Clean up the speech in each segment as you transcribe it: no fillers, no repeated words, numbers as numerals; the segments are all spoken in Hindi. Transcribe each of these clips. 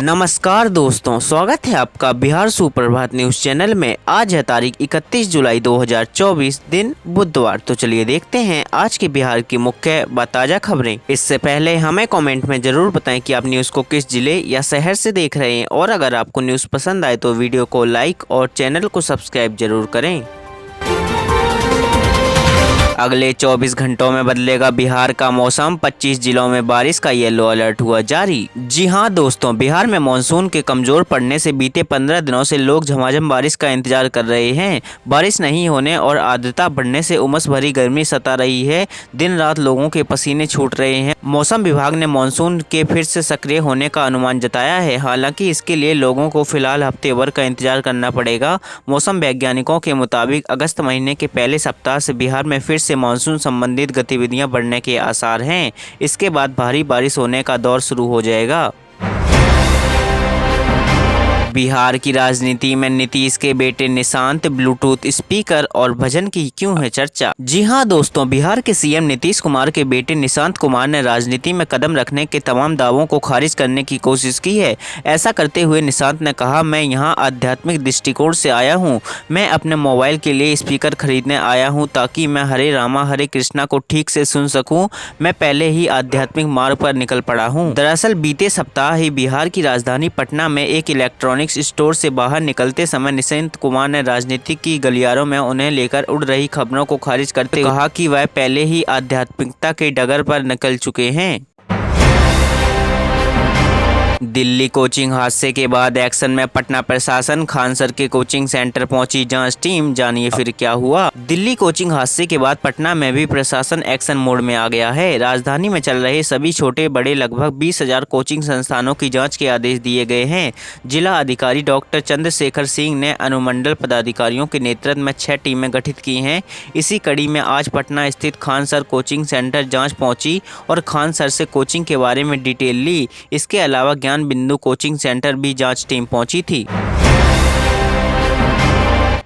नमस्कार दोस्तों, स्वागत है आपका बिहार सुप्रभात न्यूज चैनल में। आज है तारीख 31 जुलाई 2024, दिन बुधवार। तो चलिए देखते हैं आज के बिहार की मुख्य व ताजा खबरें। इससे पहले हमें कमेंट में जरूर बताएं कि आप न्यूज को किस जिले या शहर से देख रहे हैं, और अगर आपको न्यूज पसंद आए तो वीडियो को लाइक और चैनल को सब्सक्राइब जरूर करें। अगले 24 घंटों में बदलेगा बिहार का मौसम, 25 जिलों में बारिश का येलो अलर्ट हुआ जारी। जी हां दोस्तों, बिहार में मानसून के कमजोर पड़ने से बीते 15 दिनों से लोग झमाझम बारिश का इंतजार कर रहे हैं। बारिश नहीं होने और आर्द्रता बढ़ने से उमस भरी गर्मी सता रही है। दिन रात लोगों के पसीने छूट रहे हैं। मौसम विभाग ने मानसून के फिर से सक्रिय होने का अनुमान जताया है। हालांकि इसके लिए लोगों को फिलहाल हफ्ते भर का इंतजार करना पड़ेगा। मौसम वैज्ञानिकों के मुताबिक अगस्त महीने के पहले सप्ताह से बिहार में फिर से मानसून संबंधित गतिविधियां बढ़ने के आसार हैं। इसके बाद भारी बारिश होने का दौर शुरू हो जाएगा। बिहार की राजनीति में नीतीश के बेटे निशांत ब्लूटूथ स्पीकर और भजन की क्यों है चर्चा। जी हां दोस्तों, बिहार के सीएम नीतीश कुमार के बेटे निशांत कुमार ने राजनीति में कदम रखने के तमाम दावों को खारिज करने की कोशिश की है। ऐसा करते हुए निशांत ने कहा, मैं यहां आध्यात्मिक दृष्टिकोण से आया हूं। मैं अपने मोबाइल के लिए स्पीकर खरीदने आया हूं ताकि मैं हरे रामा हरे कृष्णा को ठीक से सुन सकूं। मैं पहले ही आध्यात्मिक मार्ग पर निकल पड़ा हूं। दरअसल बीते सप्ताह ही बिहार की राजधानी पटना में एक इलेक्ट्रॉनिक स्टोर से बाहर निकलते समय निशांत कुमार ने राजनीति की गलियारों में उन्हें लेकर उड़ रही खबरों को खारिज करते कहा कि वह पहले ही आध्यात्मिकता के डगर पर निकल चुके हैं। दिल्ली कोचिंग हादसे के बाद एक्शन में पटना प्रशासन, खान सर के कोचिंग सेंटर पहुंची जांच टीम। जानिए फिर क्या हुआ। दिल्ली कोचिंग हादसे के बाद पटना में भी प्रशासन एक्शन मोड में आ गया है। राजधानी में चल रहे सभी छोटे बड़े लगभग 20,000 कोचिंग संस्थानों की जांच के आदेश दिए गए हैं। जिला अधिकारी डॉक्टर चंद्रशेखर सिंह ने अनुमंडल पदाधिकारियों के नेतृत्व में 6 टीमें गठित की हैं। इसी कड़ी में आज पटना स्थित खान सर कोचिंग सेंटर जाँच पहुंची और खान सर से कोचिंग के बारे में डिटेल ली। इसके अलावा ज्ञान बिंदु कोचिंग सेंटर भी जांच टीम पहुंची थी।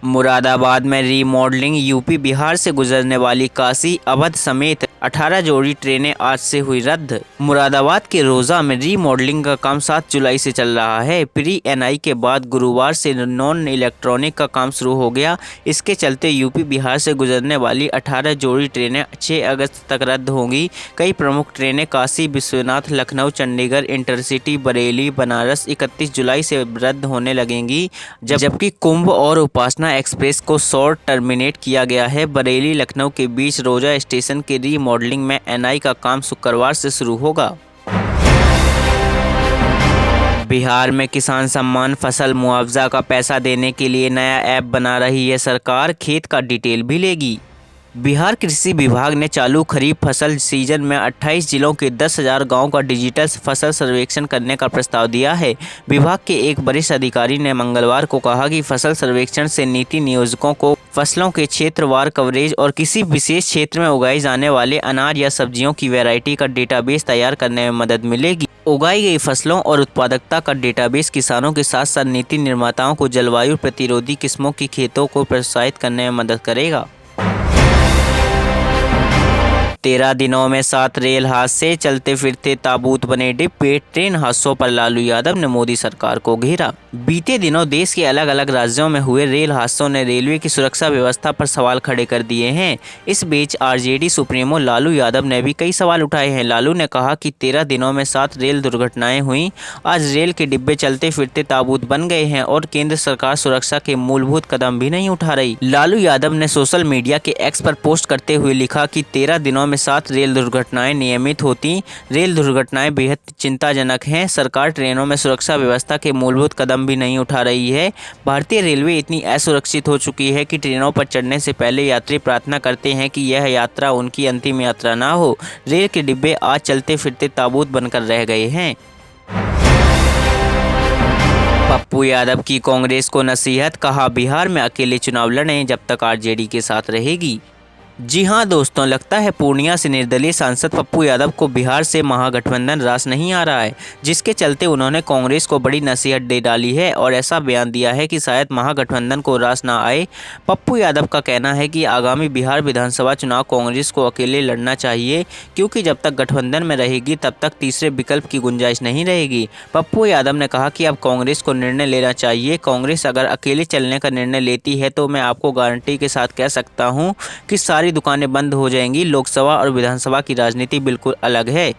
मुरादाबाद में रीमॉडलिंग, यूपी बिहार से गुजरने वाली काशी अवध समेत 18 जोड़ी ट्रेनें आज से हुई रद्द। मुरादाबाद के रोजा में रीमॉडलिंग का काम 7 जुलाई से चल रहा है। प्री एनआई के बाद गुरुवार से नॉन इलेक्ट्रॉनिक का काम शुरू हो गया। इसके चलते यूपी बिहार से गुजरने वाली 18 जोड़ी ट्रेनें 6 अगस्त तक रद्द होंगी। कई प्रमुख ट्रेनें काशी विश्वनाथ, लखनऊ, चंडीगढ़ इंटरसिटी, बरेली, बनारस 31 जुलाई से रद्द होने लगेंगी, जबकि कुंभ और उपासना एक्सप्रेस को शॉर्ट टर्मिनेट किया गया है। बरेली लखनऊ के बीच रोजा स्टेशन के रीमॉडलिंग में एनआई का काम शुक्रवार से शुरू होगा। बिहार में किसान सम्मान फसल मुआवजा का पैसा देने के लिए नया ऐप बना रही है सरकार। खेत का डिटेल भी लेगी। बिहार कृषि विभाग ने चालू खरीफ फसल सीजन में 28 जिलों के 10,000 गाँव का डिजिटल फसल सर्वेक्षण करने का प्रस्ताव दिया है। विभाग के एक वरिष्ठ अधिकारी ने मंगलवार को कहा कि फसल सर्वेक्षण से नीति नियोजकों को फसलों के क्षेत्रवार कवरेज और किसी विशेष क्षेत्र में उगाए जाने वाले अनाज या सब्जियों की वैरायटी का डेटाबेस तैयार करने में मदद मिलेगी। उगाई गई फसलों और उत्पादकता का डेटाबेस किसानों के साथ साथ नीति निर्माताओं को जलवायु प्रतिरोधी किस्मों की खेतों को प्रोत्साहित करने में मदद करेगा। 13 दिनों में 7 रेल हादसे, चलते फिरते ताबूत बने डिब्बे। ट्रेन हादसों पर लालू यादव ने मोदी सरकार को घेरा। बीते दिनों देश के अलग अलग राज्यों में हुए रेल हादसों ने रेलवे की सुरक्षा व्यवस्था पर सवाल खड़े कर दिए हैं। इस बीच आरजेडी सुप्रीमो लालू यादव ने भी कई सवाल उठाए हैं। लालू ने कहा कि 13 दिनों में 7 रेल दुर्घटनाएं हुई। आज रेल के डिब्बे चलते फिरते ताबूत बन गए हैं और केंद्र सरकार सुरक्षा के मूलभूत कदम भी नहीं उठा रही। लालू यादव ने सोशल मीडिया के एक्स पर पोस्ट करते हुए लिखा कि 13 दिनों में 7 रेल दुर्घटनाएं नियमित होती। रेल दुर्घटनाएं बेहद चिंताजनक हैं। सरकार ट्रेनों में सुरक्षा व्यवस्था के मूलभूत कदम भी नहीं उठा रही है। भारतीय रेलवे इतनी असुरक्षित हो चुकी है कि ट्रेनों पर चढ़ने से पहले यात्री प्रार्थना करते हैं कि यह यात्रा उनकी अंतिम यात्रा ना हो। रेल के डिब्बे आज चलते फिरते ताबूत बनकर रह गए हैं। पप्पू यादव की कांग्रेस को नसीहत, कहा बिहार में अकेले चुनाव लड़ें जब तक आरजेडी के साथ रहेगी। जी हां दोस्तों, लगता है पूर्णिया से निर्दलीय सांसद पप्पू यादव को बिहार से महागठबंधन रास नहीं आ रहा है, जिसके चलते उन्होंने कांग्रेस को बड़ी नसीहत दे डाली है और ऐसा बयान दिया है कि शायद महागठबंधन को रास ना आए। पप्पू यादव का कहना है कि आगामी बिहार विधानसभा चुनाव कांग्रेस को अकेले लड़ना चाहिए, क्योंकि जब तक गठबंधन में रहेगी तब तक तीसरे विकल्प की गुंजाइश नहीं रहेगी। पप्पू यादव ने कहा कि अब कांग्रेस को निर्णय लेना चाहिए। कांग्रेस अगर अकेले चलने का निर्णय लेती है तो मैं आपको गारंटी के साथ कह सकता हूँ कि सारी दुकानें बंद हो जाएंगी। लोकसभा और विधानसभा की राजनीति बिल्कुल अलग है।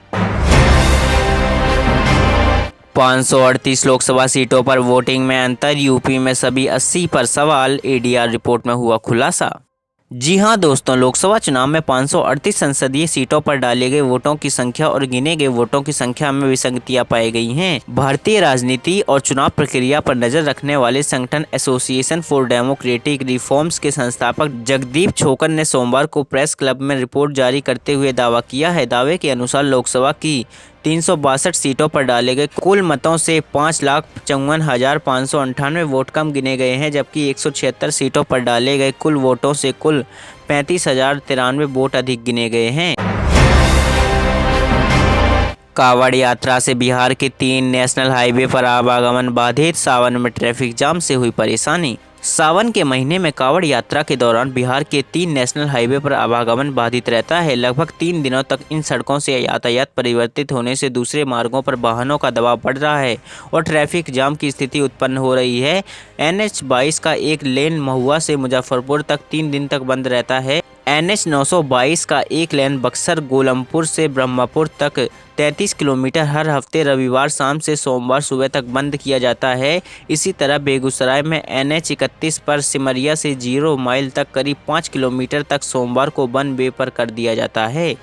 538 लोकसभा सीटों पर वोटिंग में अंतर, यूपी में सभी 80 पर सवाल, एडीआर रिपोर्ट में हुआ खुलासा। जी हां दोस्तों, लोकसभा चुनाव में 538 संसदीय सीटों पर डाले गए वोटों की संख्या और गिने गए वोटों की संख्या में विसंगतियां पाई गई हैं। भारतीय राजनीति और चुनाव प्रक्रिया पर नजर रखने वाले संगठन एसोसिएशन फॉर डेमोक्रेटिक रिफॉर्म्स के संस्थापक जगदीप छोकन ने सोमवार को प्रेस क्लब में रिपोर्ट जारी करते हुए दावा किया है। दावे के अनुसार लोकसभा की 362 सीटों पर डाले गए कुल मतों से 5,54,598 वोट कम गिने गए हैं, जबकि 176 सीटों पर डाले गए कुल वोटों से कुल 35,093 वोट अधिक गिने गए हैं। कांवड़ यात्रा से बिहार के 3 नेशनल हाईवे पर आवागमन बाधित, सावन में ट्रैफिक जाम से हुई परेशानी। सावन के महीने में कांवड़ यात्रा के दौरान बिहार के 3 नेशनल हाईवे पर आवागमन बाधित रहता है। लगभग 3 दिनों तक इन सड़कों से यातायात परिवर्तित होने से दूसरे मार्गों पर वाहनों का दबाव बढ़ रहा है और ट्रैफिक जाम की स्थिति उत्पन्न हो रही है। NH 22 का एक लेन महुआ से मुजफ्फरपुर तक 3 दिन तक बंद रहता है। NH 922 का एक लेन बक्सर गोलमपुर से ब्रह्मपुर तक 33 किलोमीटर हर हफ्ते रविवार शाम से सोमवार सुबह तक बंद किया जाता है। इसी तरह बेगूसराय में NH 31 पर सिमरिया से 0 माइल तक करीब 5 किलोमीटर तक सोमवार को वन वे पर कर दिया जाता है।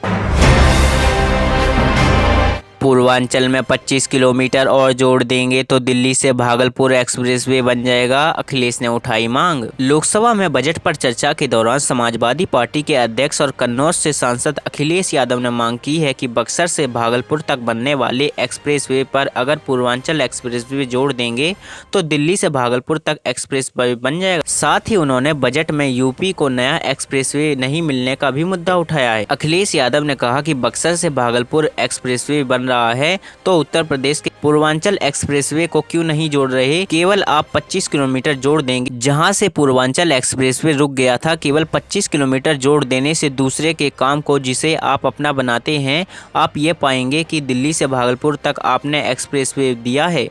पूर्वांचल में 25 किलोमीटर और जोड़ देंगे तो दिल्ली से भागलपुर एक्सप्रेसवे बन जाएगा, अखिलेश ने उठाई मांग। लोकसभा में बजट पर चर्चा के दौरान समाजवादी पार्टी के अध्यक्ष और कन्नौज से सांसद अखिलेश यादव ने मांग की है कि बक्सर से भागलपुर तक बनने वाले एक्सप्रेसवे पर अगर पूर्वांचल एक्सप्रेसवे जोड़ देंगे तो दिल्ली से भागलपुर तक एक्सप्रेसवे बन जाएगा। साथ ही उन्होंने बजट में यूपी को नया एक्सप्रेसवे नहीं मिलने का भी मुद्दा उठाया है। अखिलेश यादव ने कहा कि बक्सर से भागलपुर एक्सप्रेसवे बन रहा है तो उत्तर प्रदेश के पूर्वांचल एक्सप्रेसवे को क्यों नहीं जोड़ रहे। केवल आप 25 किलोमीटर जोड़ देंगे, जहां से पूर्वांचल एक्सप्रेसवे रुक गया था। केवल 25 किलोमीटर जोड़ देने से दूसरे के काम को जिसे आप अपना बनाते हैं, आप ये पाएंगे कि दिल्ली से भागलपुर तक आपने एक्सप्रेसवे दिया है।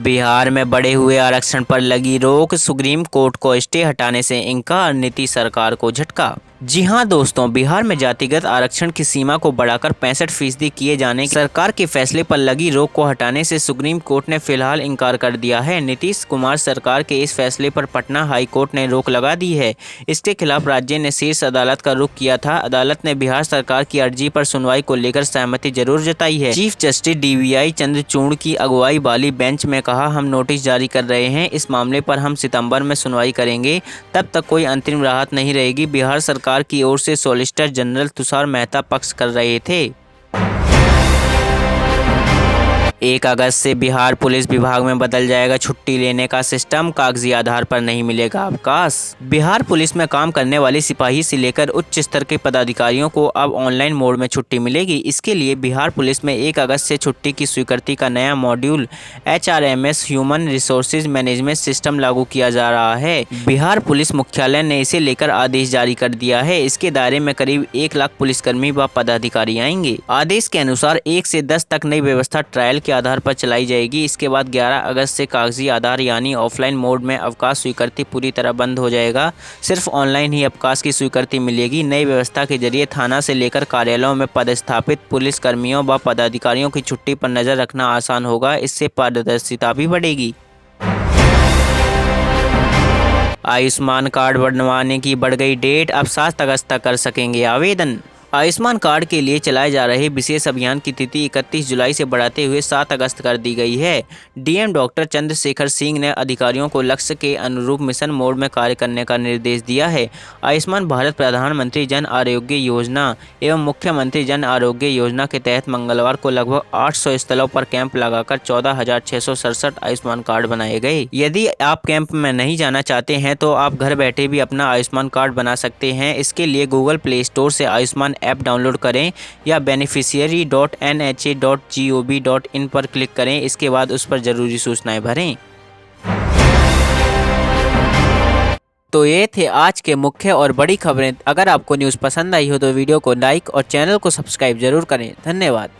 बिहार में बढ़े हुए आरक्षण पर लगी रोक, सुप्रीम कोर्ट को स्टे हटाने से इनकार, नीतीश सरकार को झटका। जी हां दोस्तों, बिहार में जातिगत आरक्षण की सीमा को बढ़ाकर 65% किए जाने के सरकार के फैसले पर लगी रोक को हटाने से सुप्रीम कोर्ट ने फिलहाल इनकार कर दिया है। नीतीश कुमार सरकार के इस फैसले पर पटना हाई कोर्ट ने रोक लगा दी है। इसके खिलाफ राज्य ने शीर्ष अदालत का रुख किया था। अदालत ने बिहार सरकार की अर्जी पर सुनवाई को लेकर सहमति जरूर जताई है। चीफ जस्टिस DVI चंद्रचूड़ की अगुवाई वाली बेंच में कहा, हम नोटिस जारी कर रहे हैं, इस मामले पर हम सितंबर में सुनवाई करेंगे, तब तक कोई अंतरिम राहत नहीं रहेगी। बिहार सरकार की ओर से सॉलिसिटर जनरल तुषार मेहता पक्ष कर रहे थे। 1 अगस्त से बिहार पुलिस विभाग में बदल जाएगा छुट्टी लेने का सिस्टम, कागजी आधार पर नहीं मिलेगा अवकाश। बिहार पुलिस में काम करने वाले सिपाही से लेकर उच्च स्तर के पदाधिकारियों को अब ऑनलाइन मोड में छुट्टी मिलेगी। इसके लिए बिहार पुलिस में 1 अगस्त से छुट्टी की स्वीकृति का नया module HRMS human resources management system लागू किया जा रहा है। बिहार पुलिस मुख्यालय ने इसे लेकर आदेश जारी कर दिया है। इसके दायरे में करीब 1 लाख पुलिसकर्मी व पदाधिकारी आएंगे। आदेश के अनुसार 1 से 10 तक नई व्यवस्था ट्रायल के आधार पर चलाई जाएगी। इसके बाद 11 अगस्त से कागजी आधार यानी ऑफलाइन मोड में अवकाश स्वीकृति पूरी तरह बंद हो जाएगा। सिर्फ ऑनलाइन ही अवकाश की स्वीकृति मिलेगी। नई व्यवस्था के जरिए थाना से लेकर कार्यालयों में पदस्थापित पुलिस कर्मियों व पदाधिकारियों की छुट्टी पर नजर रखना आसान होगा। इससे पारदर्शिता भी बढ़ेगी। आयुष्मान कार्ड बनवाने की बढ़ गई डेट, अब 7 अगस्त तक कर सकेंगे आवेदन। आयुष्मान कार्ड के लिए चलाए जा रहे विशेष अभियान की तिथि 31 जुलाई से बढ़ाते हुए 7 अगस्त कर दी गई है। डीएम डॉक्टर चंद्रशेखर सिंह ने अधिकारियों को लक्ष्य के अनुरूप मिशन मोड में कार्य करने का निर्देश दिया है। आयुष्मान भारत प्रधानमंत्री जन आरोग्य योजना एवं मुख्यमंत्री जन आरोग्य योजना के तहत मंगलवार को लगभग 800 स्थलों पर कैंप लगाकर 14,667 आयुष्मान कार्ड बनाए गए। यदि आप कैंप में नहीं जाना चाहते हैं तो आप घर बैठे भी अपना आयुष्मान कार्ड बना सकते हैं। इसके लिए गूगल प्ले स्टोर से आयुष्मान ऐप डाउनलोड करें या beneficiary.nha.gov.in पर क्लिक करें। इसके बाद उस पर जरूरी सूचनाएं भरें। तो ये थे आज के मुख्य और बड़ी खबरें। अगर आपको न्यूज़ पसंद आई हो तो वीडियो को लाइक और चैनल को सब्सक्राइब जरूर करें। धन्यवाद।